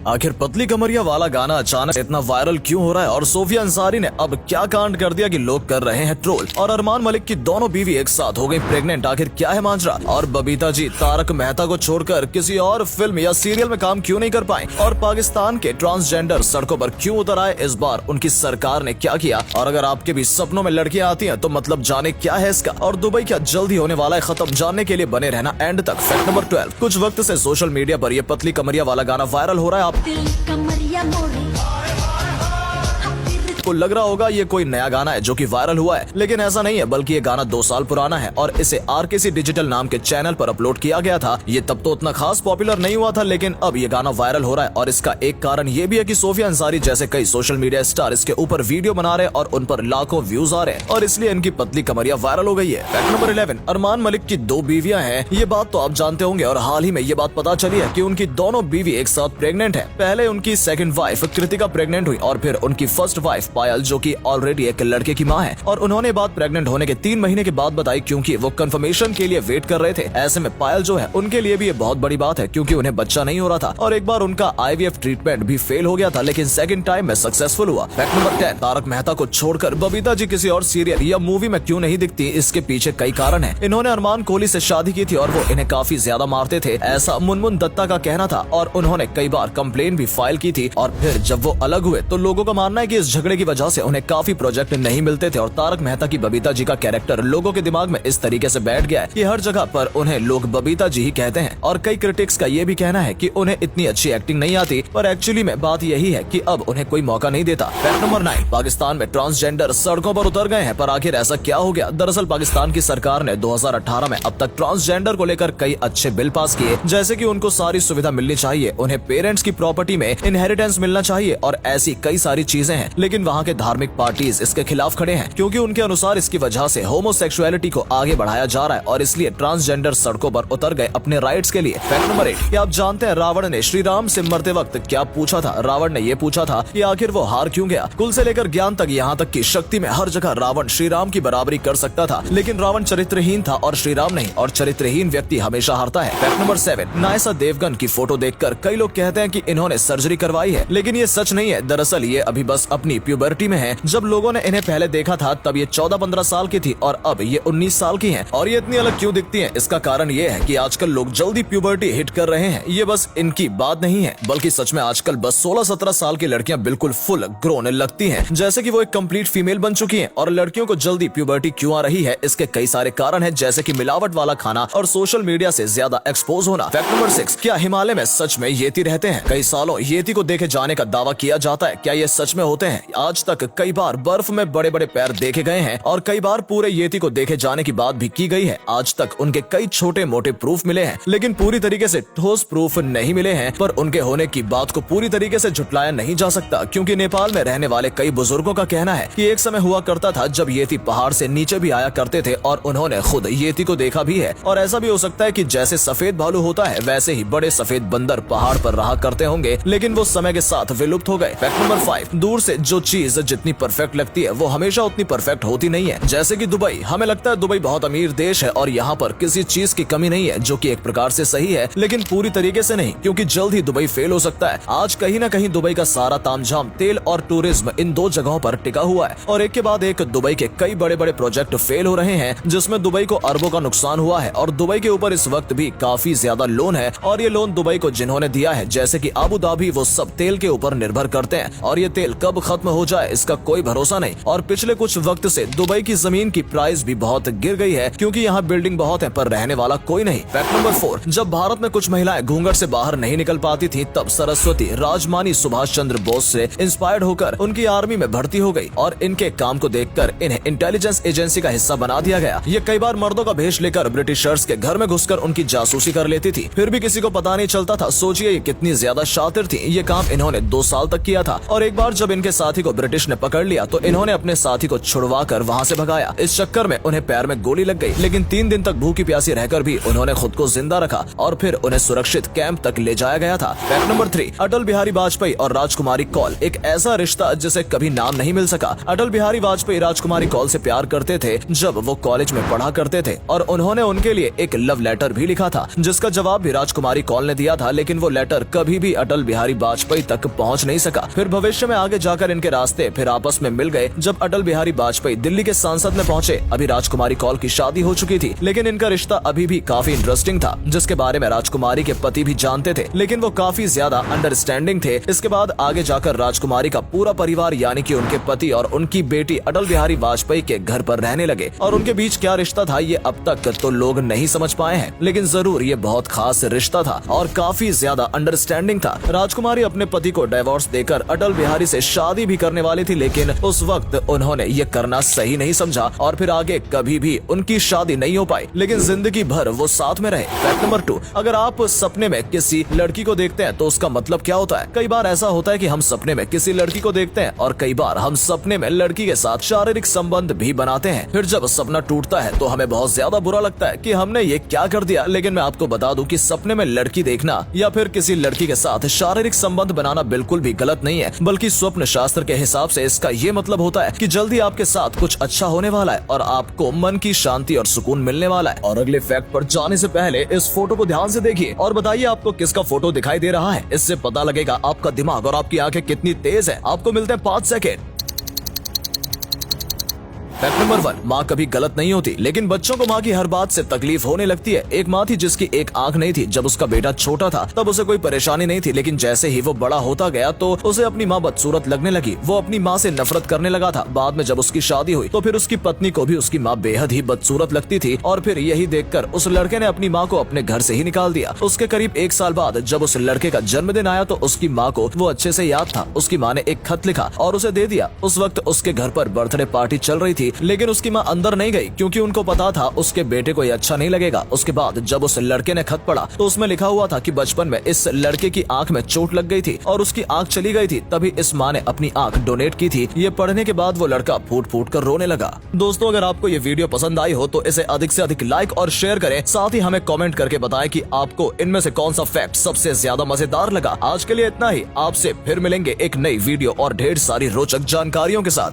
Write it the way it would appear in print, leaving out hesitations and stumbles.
आखिर पतली कमरिया वाला गाना अचानक इतना वायरल क्यों हो रहा है और सोफिया अंसारी ने अब क्या कांड कर दिया कि लोग कर रहे हैं ट्रोल। और अरमान मलिक की दोनों बीवी एक साथ हो गई प्रेग्नेंट, आखिर क्या है माजरा। और बबीता जी तारक मेहता को छोड़कर किसी और फिल्म या सीरियल में काम क्यों नहीं कर पाए। और पाकिस्तान के ट्रांसजेंडर सड़कों पर क्यों उतर आए, इस बार उनकी सरकार ने क्या किया। और अगर आपके भी सपनों में लड़कियां आती हैं तो मतलब जाने क्या है इसका। और दुबई क्या जल्दी होने वाला है खत्म, जानने के लिए बने रहना एंड तक। फैक्ट नंबर 12, कुछ वक्त से सोशल मीडिया पर ये पतली कमरिया वाला गाना वायरल हो रहा है। आपको लग रहा होगा ये कोई नया गाना है जो कि वायरल हुआ है, लेकिन ऐसा नहीं है, बल्कि ये गाना 2 साल पुराना है और इसे RKC डिजिटल नाम के चैनल पर अपलोड किया गया था। ये तब तो उतना खास पॉपुलर नहीं हुआ था, लेकिन अब ये गाना वायरल हो रहा है। और इसका एक कारण ये भी है कि सोफिया अंसारी जैसे कई सोशल मीडिया स्टार इसके ऊपर वीडियो बना रहे हैं और उन पर लाखों व्यूज आ रहे हैं और इसलिए इनकी पतली कमरिया वायरल हो गई है। फैक्ट नंबर 11, अरमान मलिक की 2 बीवियां हैं। ये बात तो आप जानते होंगे और हाल ही में ये बात पता चली है कि उनकी दोनों बीवी एक साथ प्रेग्नेंट है। पहले उनकी सेकंड वाइफ कृतिका प्रेग्नेंट हुई और फिर उनकी फर्स्ट वाइफ पायल जो की ऑलरेडी एक लड़के की मां है। और उन्होंने बात प्रेग्नेंट होने के 3 महीने के बाद बताई, क्योंकि वो कंफर्मेशन के लिए वेट कर रहे थे। ऐसे में पायल जो है उनके लिए भी ये बहुत बड़ी बात है, क्योंकि उन्हें बच्चा नहीं हो रहा था और एक बार उनका IVF ट्रीटमेंट भी फेल हो गया था, लेकिन सेकंड टाइम में सक्सेसफुल हुआ। फैक्ट नंबर 10, तारक मेहता को छोड़कर बबीता जी किसी और सीरियल या मूवी में क्यों नहीं दिखती, इसके पीछे कई कारण है। इन्होंने अरमान कोहली से शादी की थी और वो इन्हें काफी ज्यादा मारते थे, ऐसा मुनमुन दत्ता का कहना था। और उन्होंने कई बार कंप्लेन भी फाइल की थी। और फिर जब वो अलग हुए तो लोगों का मानना है कि इस झगड़े की वजह से उन्हें काफी प्रोजेक्ट नहीं मिलते थे। और तारक मेहता की बबीता जी का कैरेक्टर लोगों के दिमाग में इस तरीके से बैठ गया है कि हर जगह पर उन्हें लोग बबीता जी ही कहते हैं। और कई क्रिटिक्स का ये भी कहना है कि उन्हें इतनी अच्छी एक्टिंग नहीं आती, पर एक्चुअली में बात यही है कि अब उन्हें कोई मौका नहीं देता। फैक्ट नंबर 9, पाकिस्तान में ट्रांसजेंडर सड़कों पर उतर गए हैं, पर आखिर ऐसा क्या हो गया। दरअसल पाकिस्तान की सरकार ने 2018 में अब तक ट्रांसजेंडर को लेकर कई अच्छे बिल पास किए, जैसे कि उनको सारी सुविधा मिलनी चाहिए, उन्हें पेरेंट्स की प्रॉपर्टी में इनहेरिटेंस मिलना चाहिए और ऐसी कई सारी चीजें हैं। लेकिन वहाँ के धार्मिक पार्टीज इसके खिलाफ खड़े हैं, क्योंकि उनके अनुसार इसकी वजह से होमोसेक्सुअलिटी को आगे बढ़ाया जा रहा है और इसलिए ट्रांसजेंडर सड़कों पर उतर गए अपने राइट्स के लिए। फैक्ट नंबर 8, क्या आप जानते हैं रावण ने श्री राम से मरते वक्त क्या पूछा था। रावण ने ये पूछा था कि आखिर वो हार क्यों गया। कुल से लेकर ज्ञान तक, यहाँ तक की शक्ति में हर जगह रावण श्री राम की बराबरी कर सकता था, लेकिन रावण चरित्रहीन था और श्री राम नहीं, और चरित्रहीन व्यक्ति हमेशा हारता है। फैक्ट नंबर 7, नायसा देवगन की फोटो देखकर कई लोग कहते हैं कि इन्होंने सर्जरी करवाई है, लेकिन ये सच नहीं है। दरअसल ये अभी बस अपनी प्यूबर्टी में है। जब लोगों ने इन्हें पहले देखा था तब ये 14-15 साल की थी और अब ये 19 साल की हैं। और ये इतनी अलग क्यों दिखती हैं, इसका कारण ये है कि आजकल लोग जल्दी प्यूबर्टी हिट कर रहे हैं। ये बस इनकी बात नहीं है, बल्कि सच में आजकल बस 16-17 साल की लड़कियां बिल्कुल फुल ग्रोन लगती हैं, जैसे कि वो एक कंप्लीट फीमेल बन चुकी हैं। और लड़कियों को जल्दी प्यूबर्टी क्यों आ रही है, इसके कई सारे कारण हैं, जैसे कि मिलावट वाला खाना और सोशल मीडिया से ज्यादा एक्सपोज होना। फैक्ट नंबर 6, क्या हिमालय में सच में येती रहते हैं। कई सालों येती को देखे जाने का दावा किया जाता है, क्या ये सच में होते हैं। आज तक कई बार बर्फ में बड़े बड़े पैर देखे गए हैं और कई बार पूरे येती को देखे जाने की बात भी की गई है। आज तक उनके कई छोटे मोटे प्रूफ मिले हैं, लेकिन पूरी तरीके से ठोस प्रूफ नहीं मिले हैं। पर उनके होने की बात को पूरी तरीके से झुटलाया नहीं जा सकता, क्योंकि नेपाल में रहने वाले कई बुजुर्गों का कहना है कि एक समय हुआ करता था जब येती पहाड़ से नीचे भी आया करते थे और उन्होंने खुद येती को देखा भी है। और ऐसा भी हो सकता है कि जैसे सफेद भालू होता है वैसे ही बड़े सफेद बंदर पहाड़ पर रहा करते होंगे, लेकिन वो समय के साथ विलुप्त हो गए। फैक्ट नंबर 5, दूर से जो चीज जितनी परफेक्ट लगती है वो हमेशा उतनी परफेक्ट होती नहीं है। जैसे कि दुबई, हमें लगता है दुबई बहुत अमीर देश है और यहाँ पर किसी चीज की कमी नहीं है, जो कि एक प्रकार से सही है, लेकिन पूरी तरीके से नहीं, क्योंकि जल्द ही दुबई फेल हो सकता है। आज कहीं ना कहीं दुबई का सारा तामझाम तेल और टूरिज्म इन 2 जगहों पर टिका हुआ है और एक के बाद एक दुबई के कई बड़े बड़े प्रोजेक्ट फेल हो रहे हैं, जिसमें दुबई को अरबों का नुकसान हुआ है। और दुबई के ऊपर इस वक्त भी काफी ज्यादा लोन है और ये लोन दुबई को जिन्होंने दिया है, जैसे कि अबू धाबी, वो सब तेल के ऊपर निर्भर करते हैं और ये तेल कब खत्म हो जाए इसका कोई भरोसा नहीं। और पिछले कुछ वक्त से दुबई की जमीन की प्राइस भी बहुत गिर गई है, क्योंकि यहाँ बिल्डिंग बहुत है पर रहने वाला कोई नहीं। फैक्ट नंबर 4, जब भारत में कुछ महिलाएं घूंघट से बाहर नहीं निकल पाती थी, तब सरस्वती राजमानी सुभाष चंद्र बोस से इंस्पायर्ड होकर उनकी आर्मी में भर्ती हो गई और इनके काम को देखकर इन्हें इंटेलिजेंस एजेंसी का हिस्सा बना दिया गया। ये कई बार मर्दों का भेष लेकर ब्रिटिशर्स के घर में घुसकर उनकी जासूसी कर लेती थी, फिर भी किसी को पता नहीं चलता था। सोचिए ये कितनी ज्यादा शातिर थी। ये काम इन्होंने 2 साल तक किया था और एक बार जब इनके साथी को ब्रिटिश ने पकड़ लिया तो इन्होंने अपने साथी को छुड़वा कर वहाँ से भगाया। इस चक्कर में उन्हें पैर में गोली लग गई, लेकिन 3 दिन तक भूखी प्यासी रहकर भी उन्होंने खुद को जिंदा रखा और फिर उन्हें सुरक्षित कैंप तक ले जाया गया था। फैक्ट नंबर 3, अटल बिहारी वाजपेयी और राजकुमारी कौल, एक ऐसा रिश्ता जिसे कभी नाम नहीं मिल सका। अटल बिहारी वाजपेयी राजकुमारी कौल से प्यार करते थे जब वो कॉलेज में पढ़ा करते थे और उन्होंने उनके लिए एक लव लेटर भी लिखा था, जिसका जवाब भी राजकुमारी कौल ने दिया था, लेकिन वो लेटर कभी भी अटल बिहारी वाजपेयी तक पहुंच नहीं सका। फिर भविष्य में आगे जाकर इनके रास्ते फिर आपस में मिल गए जब अटल बिहारी वाजपेयी दिल्ली के संसद में पहुंचे। अभी राजकुमारी कौल की शादी हो चुकी थी, लेकिन इनका रिश्ता अभी भी काफी इंटरेस्टिंग था, जिसके बारे में राजकुमारी के पति भी जानते थे, लेकिन वो काफी ज्यादा अंडरस्टैंडिंग थे। इसके बाद आगे जाकर राजकुमारी का पूरा परिवार यानी कि उनके पति और उनकी बेटी अटल बिहारी वाजपेयी के घर पर रहने लगे और उनके बीच क्या रिश्ता था ये अब तक तो लोग नहीं समझ पाए हैं, लेकिन जरूर ये बहुत खास रिश्ता था और काफी ज्यादा अंडरस्टैंडिंग था। राजकुमारी अपने पति को डिवोर्स देकर अटल बिहारी से शादी भी करने वाली थी, लेकिन उस वक्त उन्होंने ये करना सही नहीं समझा और फिर आगे कभी भी उनकी शादी नहीं हो पाई, लेकिन जिंदगी भर वो साथ में रहे। फैक्ट नंबर 2, अगर आप सपने में किसी लड़की को देखते हैं तो उसका मतलब क्या होता है? कई बार ऐसा होता है कि हम सपने में किसी लड़की को देखते हैं और कई बार हम सपने में लड़की के साथ शारीरिक संबंध भी बनाते हैं। फिर जब सपना टूटता है तो हमें बहुत ज्यादा बुरा लगता है कि हमने ये क्या कर दिया, लेकिन मैं आपको बता दूं कि सपने में लड़की देखना या फिर किसी लड़की के साथ शारीरिक संबंध बनाना बिल्कुल भी गलत नहीं है, बल्कि स्वप्न शास्त्र के हिसाब से इसका ये मतलब होता है कि जल्दी आपके साथ कुछ अच्छा होने वाला है और आपको मन की शांति और सुकून मिलने वाला है। और अगले फैक्ट पर जाने से पहले इस फोटो को ध्यान से देखिए और बताइए आपको किसका फोटो दिखाई दे रहा है। इससे पता लगेगा आपका दिमाग और आपकी आंखें कितनी तेज है। आपको मिलते हैं 5 सेकेंड। फैक्ट नंबर 1, माँ कभी गलत नहीं होती, लेकिन बच्चों को माँ की हर बात से तकलीफ होने लगती है। एक माँ थी जिसकी एक आंख नहीं थी। जब उसका बेटा छोटा था तब उसे कोई परेशानी नहीं थी, लेकिन जैसे ही वो बड़ा होता गया तो उसे अपनी माँ बदसूरत लगने लगी। वो अपनी माँ से नफरत करने लगा था। बाद में जब उसकी शादी हुई तो फिर उसकी पत्नी को भी उसकी माँ बेहद ही बदसूरत लगती थी और फिर यही देखकर उस लड़के ने अपनी माँ को अपने घर से ही निकाल दिया। उसके करीब 1 साल बाद जब उस लड़के का जन्मदिन आया तो उसकी माँ को वो अच्छे से याद था। उसकी माँ ने एक खत लिखा और उसे दे दिया। उस वक्त उसके घर पर बर्थडे पार्टी चल रही थी, लेकिन उसकी माँ अंदर नहीं गई क्योंकि उनको पता था उसके बेटे को ये अच्छा नहीं लगेगा। उसके बाद जब उस लड़के ने खत पढ़ा तो उसमें लिखा हुआ था कि बचपन में इस लड़के की आंख में चोट लग गई थी और उसकी आंख चली गई थी, तभी इस माँ ने अपनी आंख डोनेट की थी। ये पढ़ने के बाद वो लड़का फूट फूट कर रोने लगा। दोस्तों, अगर आपको ये वीडियो पसंद आई हो तो इसे अधिक से अधिक लाइक और शेयर करें। साथ ही हमें कमेंट करके बताएं कि आपको इनमें से कौन सा फैक्ट सबसे ज्यादा मजेदार लगा। आज के लिए इतना ही। आपसे फिर मिलेंगे एक नई वीडियो और ढेर सारी रोचक जानकारियों के साथ।